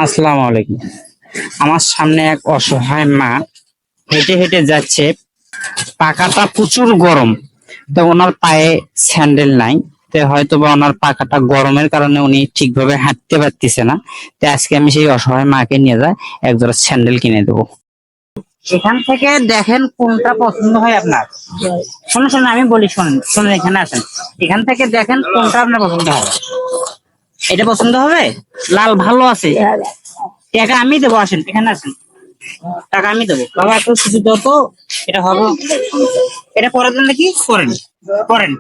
আসসালামু আলাইকুম। আমার সামনে এক অসহায় মা হেঁটে হেঁটে যাচ্ছে। পাকাটা প্রচুর গরম, তো ওনার পায়ে স্যান্ডেল নাই। তো হয়তো বা ওনার পাকাটা গরমের কারণে উনি ঠিকভাবে হাঁটতে পারতেছে না। তো আজকে আমি সেই অসহায় মাকে নিয়ে যাই, এক জোড়া স্যান্ডেল কিনে দেবো। এখান থেকে দেখেন কোনটা পছন্দ হয় আপনার। শুনুন শুনুন, আমি বলি, শুনুন শুনুন, এখানে আসেন। এখান থেকে দেখেন কোনটা আপনার পছন্দ হবে। এটা পছন্দ হবে, লাল ভালো আছে। টাকা আমি দেবো, আসেন এখানে আসেন। টাকা আমি দেবো বাবা, এত কিছু দাও তো। এটা হবে, এটা পরের জন্য কি করেন করেন।